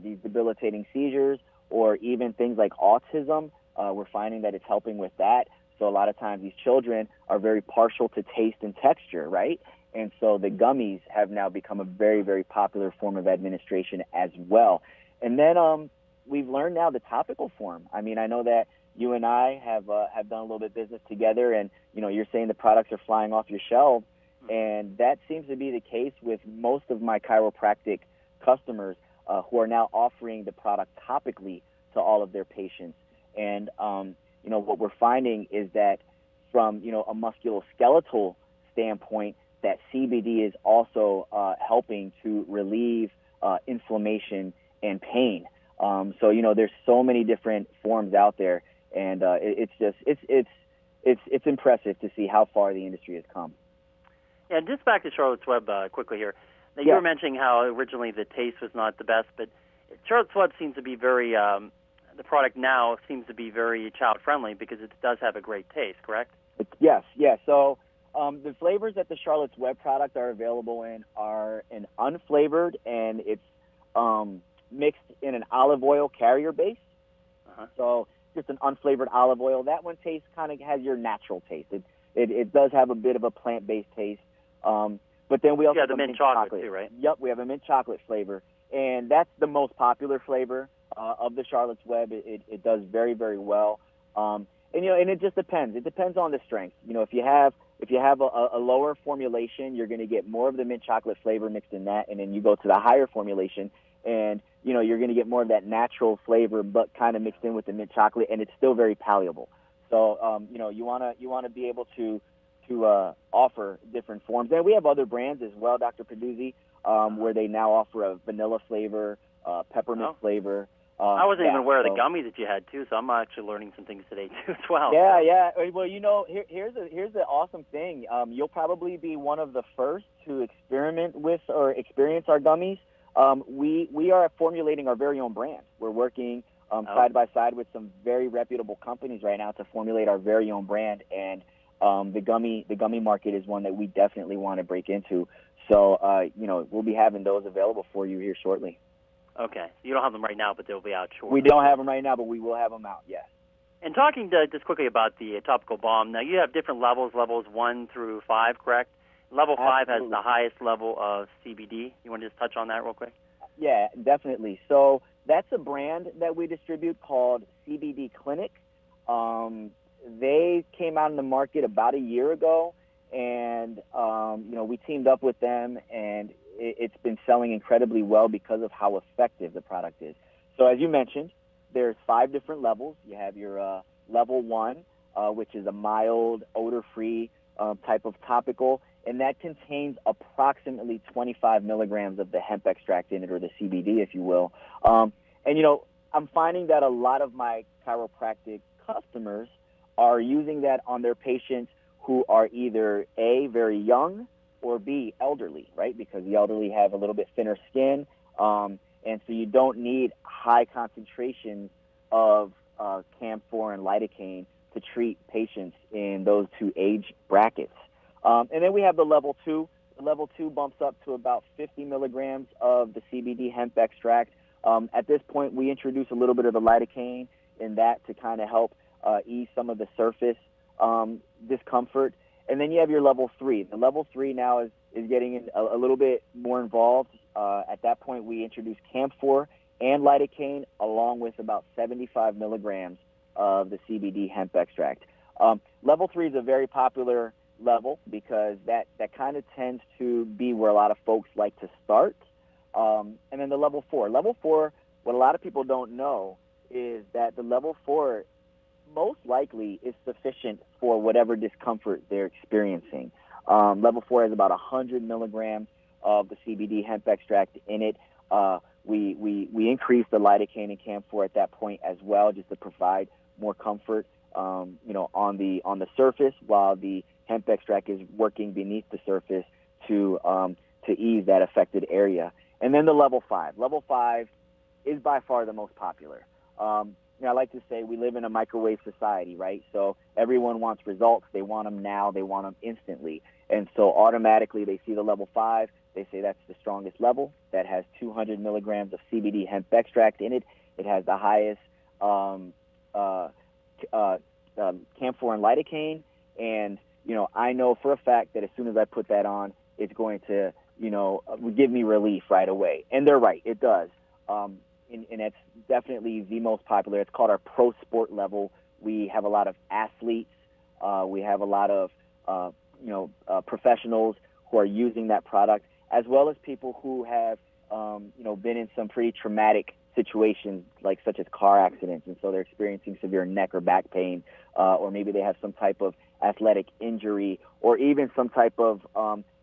these debilitating seizures or even things like autism, we're finding that it's helping with that. So a lot of times these children are very partial to taste and texture, right? And so the gummies have now become a very, very popular form of administration as well. And then we've learned now the topical form. I mean, I know that you and I have done a little bit of business together, and you're saying the products are flying off your shelves, and that seems to be the case with most of my chiropractic customers who are now offering the product topically to all of their patients. And what we're finding is that from a musculoskeletal standpoint, that CBD is also helping to relieve inflammation and pain. So there's so many different forms out there, and it's impressive to see how far the industry has come. Yeah, just back to Charlotte's Web quickly here. Now, you were mentioning how originally the taste was not the best, but Charlotte's Web seems to be very the product now seems to be very child-friendly because it does have a great taste, correct? Yes. So the flavors that the Charlotte's Web product are available in are an unflavored, and it's mixed in an olive oil carrier base. So just an unflavored olive oil. That one tastes kind of has your natural taste. It does have a bit of a plant-based taste. But then we also have the mint chocolate too, right? Yep, we have a mint chocolate flavor, and that's the most popular flavor of the Charlotte's Web. It does very, very well. And it just depends. It depends on the strength. If you have a lower formulation, you're going to get more of the mint chocolate flavor mixed in that, and then you go to the higher formulation, and you're going to get more of that natural flavor, but kind of mixed in with the mint chocolate, and it's still very palatable. So you want to be able to offer different forms. And we have other brands as well, Dr. Pedduzi, where they now offer a vanilla flavor, peppermint flavor. I wasn't even aware of the gummies that you had too, so I'm actually learning some things today too as well. Yeah. Well, here's the awesome thing. You'll probably be one of the first to experiment with or experience our gummies. We are formulating our very own brand. We're working side by side with some very reputable companies right now to formulate our very own brand, and the gummy market is one that we definitely want to break into. So we'll be having those available for you here shortly. Okay. So you don't have them right now, but they'll be out shortly. We don't have them right now, but we will have them out, yes. And talking just quickly about the topical balm, now you have different levels 1 through 5, correct? Level 5 has the highest level of CBD. You want to just touch on that real quick? Yeah, definitely. So that's a brand that we distribute called CBD Clinic. They came out in the market about a year ago, and we teamed up with them, and it's been selling incredibly well because of how effective the product is. So as you mentioned, there's 5 different levels. You have your level 1, which is a mild, odor-free type of topical, and that contains approximately 25 milligrams of the hemp extract in it, or the CBD, if you will. I'm finding that a lot of my chiropractic customers are using that on their patients who are either A, very young, or B, elderly, right? Because the elderly have a little bit thinner skin, and so you don't need high concentrations of camphor and lidocaine to treat patients in those 2 age brackets. And then we have the level 2. The level 2 bumps up to about 50 milligrams of the CBD hemp extract. At this point, we introduce a little bit of the lidocaine in that to kind of help ease some of the surface discomfort. And then you have your level 3. The level 3 now is getting a little bit more involved. At that point, we introduce camphor and lidocaine along with about 75 milligrams of the CBD hemp extract. Level 3 is a very popular level because that kind of tends to be where a lot of folks like to start. And then the level 4. Level 4, what a lot of people don't know is that the level 4 most likely is sufficient for whatever discomfort they're experiencing. Level 4 has about 100 milligrams of the CBD hemp extract in it. We increase the lidocaine and camphor at that point as well, just to provide more comfort, on the surface, while the hemp extract is working beneath the surface to ease that affected area. And then the level 5. Level 5 is by far the most popular. I like to say we live in a microwave society, right? So everyone wants results. They want them now. They want them instantly. And so automatically they see the level 5. They say that's the strongest level. That has 200 milligrams of CBD hemp extract in it. It has the highest camphor and lidocaine. And, I know for a fact that as soon as I put that on, it's going to, give me relief right away. And they're right. It does. And it's definitely the most popular. It's called our pro sport level. We have a lot of athletes. We have a lot of, professionals who are using that product, as well as people who have, been in some pretty traumatic situations, like such as car accidents, and so they're experiencing severe neck or back pain, or maybe they have some type of athletic injury, or even some type of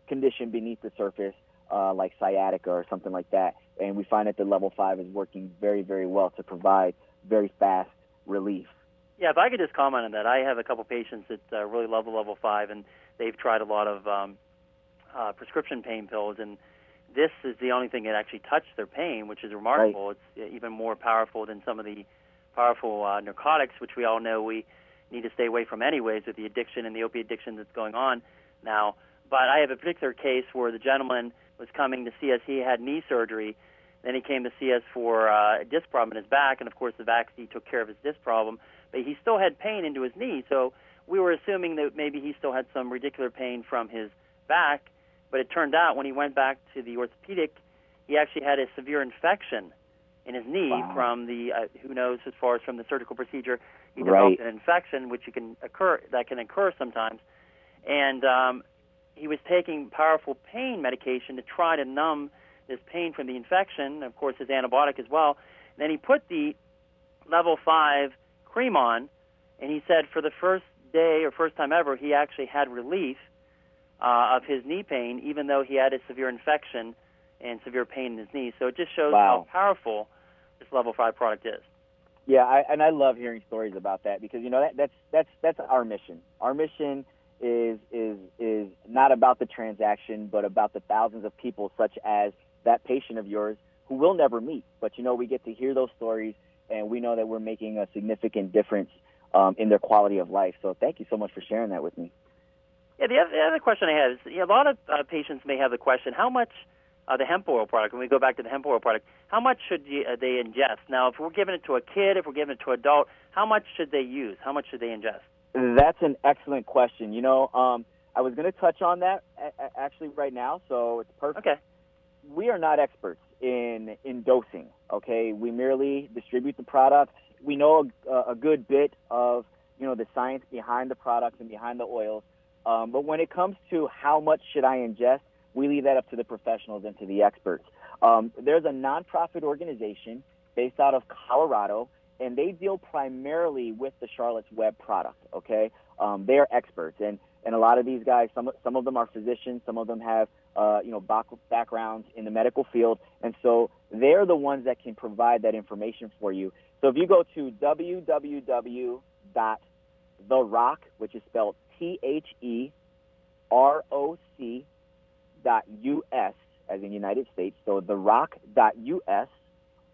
condition beneath the surface, like sciatica or something like that. And we find that the level 5 is working very, very well to provide very fast relief. Yeah, if I could just comment on that. I have a couple patients that really love the level 5, and they've tried a lot of prescription pain pills, and this is the only thing that actually touched their pain, which is remarkable. Right. It's even more powerful than some of the powerful narcotics, which we all know we need to stay away from anyways with the addiction and the opiate addiction that's going on now. But I have a particular case where the gentleman was coming to see us. He had knee surgery. Then he came to see us for a disc problem in his back, and of course the Vaccine took care of his disc problem, but he still had pain into his knee. So we were assuming that maybe he still had some radicular pain from his back, but it turned out when he went back to the orthopedic, he actually had a severe infection in his knee from the, who knows, as far as from the surgical procedure, he developed an infection that can occur sometimes. And he was taking powerful pain medication to try to numb this pain from the infection, of course his antibiotic as well. And then he put the level 5 cream on, and he said for the first day or first time ever, he actually had relief of his knee pain, even though he had a severe infection and severe pain in his knee. So it just shows how powerful this level 5 product is. Yeah, I love hearing stories about that because that's our mission. Our mission is not about the transaction, but about the thousands of people, such as that patient of yours, who we'll never meet. But we get to hear those stories, and we know that we're making a significant difference in their quality of life. So thank you so much for sharing that with me. Yeah, the other question I have is, a lot of patients may have the question, how much the hemp oil product, when we go back to the hemp oil product, how much should they ingest? Now, if we're giving it to a kid, if we're giving it to an adult, how much should they use? How much should they ingest? That's an excellent question. You know, I was going to touch on that actually right now, so it's perfect. Okay. We are not experts in dosing, okay? We merely distribute the products. We know a good bit of, you know, the science behind the products and behind the oils. But when it comes to how much should I ingest, we leave that up to the professionals and to the experts. There's a nonprofit organization based out of Colorado, and they deal primarily with the Charlotte's Web product, okay? They are experts, and a lot of these guys, some of them are physicians, some of them have, you know, backgrounds in the medical field, and so they're the ones that can provide that information for you. So if you go to www.therock, which is spelled THEROC.US, as in United States, so therock.us,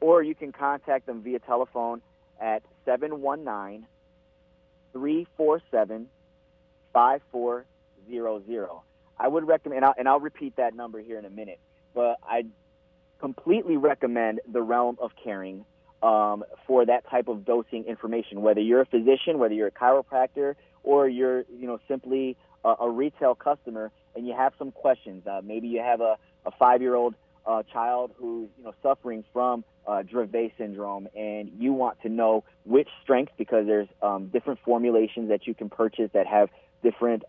or you can contact them via telephone at 719-347-5400. I would recommend, and I'll repeat that number here in a minute, but I completely recommend the Realm of Caring for that type of dosing information, whether you're a physician, whether you're a chiropractor, or you're, you know, simply a retail customer and you have some questions. Maybe you have a 5-year-old child who's, you know, suffering from Dravet syndrome, and you want to know which strength, because there's different formulations that you can purchase that have different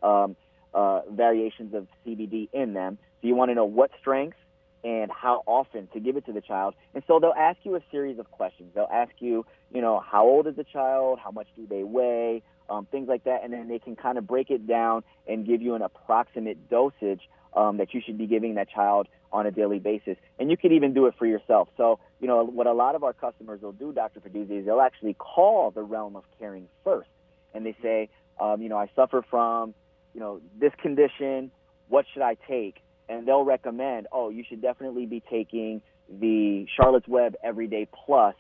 variations of CBD in them. So you want to know what strength and how often to give it to the child. And so they'll ask you a series of questions. They'll ask you, you know, how old is the child? How much do they weigh? Things like that. And then they can kind of break it down and give you an approximate dosage that you should be giving that child on a daily basis. And you could even do it for yourself. So, you know, what a lot of our customers will do, Dr. Pedduzi, is they'll actually call the Realm of Caring first. And they say, you know, I suffer from, you know, this condition. What should I take? And they'll recommend, oh, you should definitely be taking the Charlotte's Web Everyday Plus,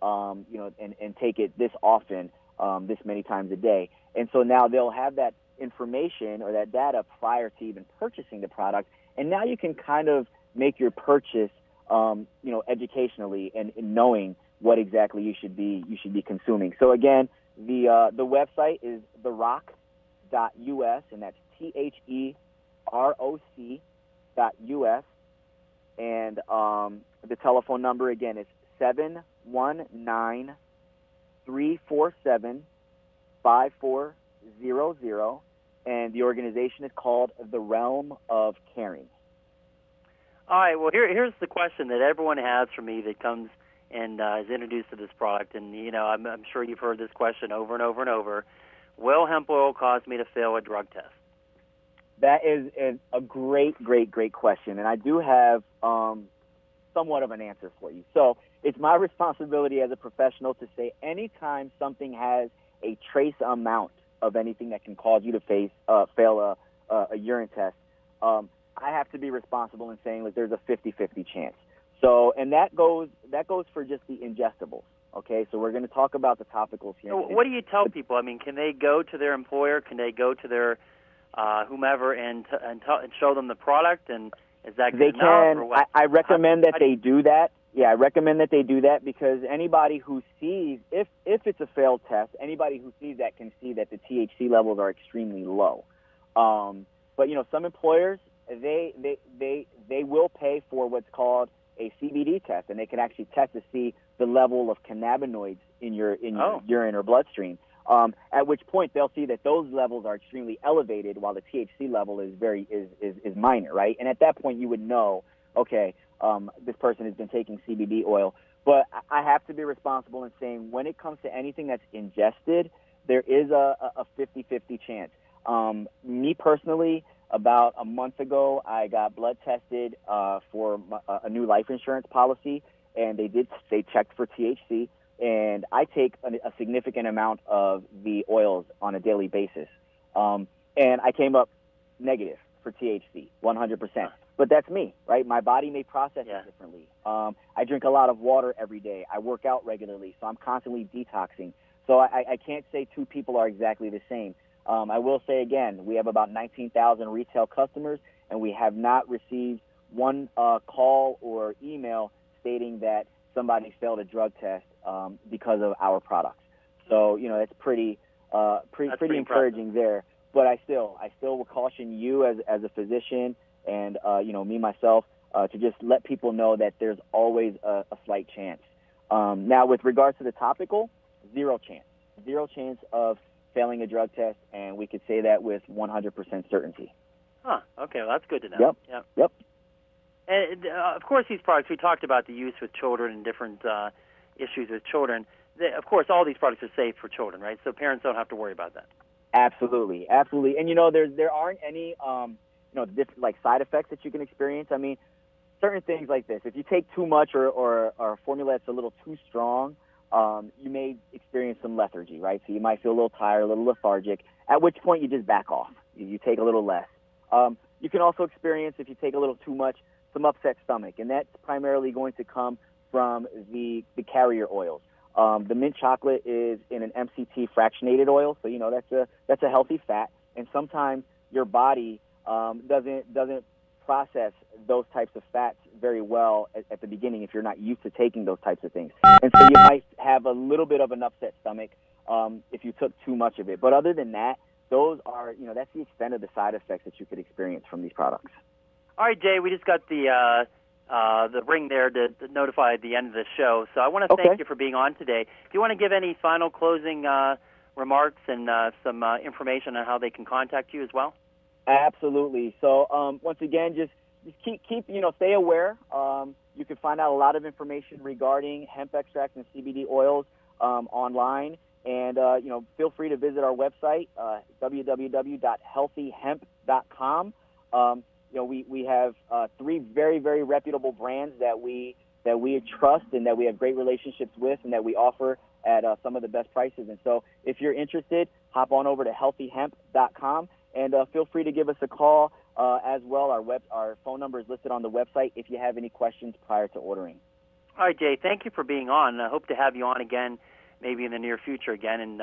you know, and take it this often, this many times a day. And so now they'll have that information or that data prior to even purchasing the product. And now you can kind of make your purchase, you know, educationally and knowing what exactly you should be consuming. So again, the website is therock.us, and that's THEROC.us, and the telephone number again is 719-347-5400, and the organization is called The Realm of Caring. All right, well, here's the question that everyone has for me that comes and is introduced to this product. And, you know, I'm sure you've heard this question over and over and over. Will hemp oil cause me to fail a drug test? That is a great question, and I do have somewhat of an answer for you. So it's my responsibility as a professional to say anytime something has a trace amount of anything that can cause you to fail a urine test, I have to be responsible in saying that there's a 50-50 chance. So, and that goes for just the ingestibles. Okay, so we're going to talk about the topicals here. So what do you tell people? I mean, can they go to their employer? Can they go to their whomever and show them the product? And is that good enough? Or what? I recommend that they do that. Yeah, I recommend that they do that, because anybody who sees, if it's a failed test, anybody who sees that can see that the THC levels are extremely low. But you know, some employers they will pay for what's called a CBD test, and they can actually test to see the level of cannabinoids in your urine or bloodstream. At which point they'll see that those levels are extremely elevated, while the THC level is minor, right? And at that point, you would know, okay, this person has been taking CBD oil. But I have to be responsible in saying when it comes to anything that's ingested, there is a 50-50 chance. Me personally, about a month ago, I got blood tested for a new life insurance policy, and they checked for THC. And I take a significant amount of the oils on a daily basis. And I came up negative for THC, 100%. But that's me, right? My body may process it differently. I drink a lot of water every day. I work out regularly, so I'm constantly detoxing. So I can't say two people are exactly the same. I will say again, we have about 19,000 retail customers, and we have not received one call or email stating that somebody failed a drug test because of our products. So, it's pretty encouraging there. But I still will caution you as a physician and, me, myself, to just let people know that there's always a slight chance. Now, with regards to the topical, zero chance of failing a drug test, and we could say that with 100% certainty. Huh. Okay, well, that's good to know. Yep. And, of course, these products, we talked about the use with children and different issues with children. Of course, all these products are safe for children, right? So parents don't have to worry about that. Absolutely. And, there aren't any, different, like, side effects that you can experience. I mean, certain things like this. If you take too much or a formula that's a little too strong, you may experience some lethargy, right? So you might feel a little tired, a little lethargic, at which point you just back off. You take a little less. You can also experience, if you take a little too much, some upset stomach, and that's primarily going to come from the carrier oils. The mint chocolate is in an MCT fractionated oil, so that's a healthy fat, and sometimes your body doesn't process those types of fats very well at the beginning if you're not used to taking those types of things, and so you might have a little bit of an upset stomach if you took too much of it. But other than that, those are that's the extent of the side effects that you could experience from these products. All right, Jay, we just got the ring there to notify at the end of the show. So I want to thank you for being on today. Do you want to give any final closing remarks and some information on how they can contact you as well? Absolutely. So once again, just keep stay aware. You can find out a lot of information regarding hemp extracts and CBD oils online. And, feel free to visit our website, www.healthyhemp.com. We have three very, very reputable brands that we trust and that we have great relationships with and that we offer at some of the best prices. And so if you're interested, hop on over to healthyhemp.com and feel free to give us a call as well. Our phone number is listed on the website if you have any questions prior to ordering. All right, Jay, thank you for being on. I hope to have you on again maybe in the near future again. And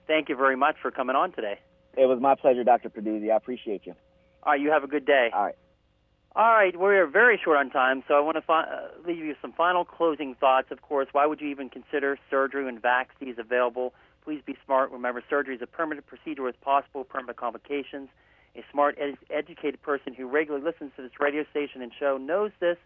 thank you very much for coming on today. It was my pleasure, Dr. Pedduzi. I appreciate you. All right, you have a good day. All right. All right, we're very short on time, so I want to leave you some final closing thoughts. Of course, why would you even consider surgery when Vaccine is available? Please be smart. Remember, surgery is a permanent procedure with possible permanent complications. A smart, educated person who regularly listens to this radio station and show knows this,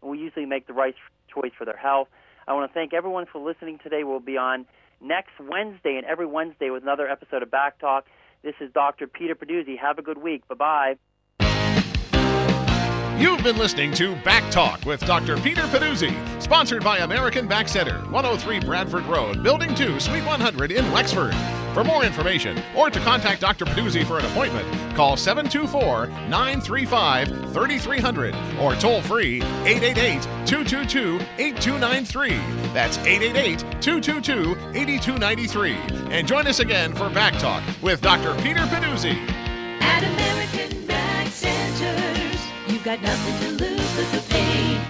and will usually make the right choice for their health. I want to thank everyone for listening today. We'll be on next Wednesday and every Wednesday with another episode of Back Talk. This is Dr. Peter Pedduzi. Have a good week. Bye-bye. You've been listening to Back Talk with Dr. Peter Pedduzi, sponsored by American Back Center, 103 Bradford Road, Building 2, Suite 100 in Wexford. For more information or to contact Dr. Pedduzi for an appointment, call 724-935-3300 or toll free 888-222-8293. That's 888-222-8293. And join us again for Back Talk with Dr. Peter Pedduzi. At American Back Centers, you've got nothing to lose but the pain.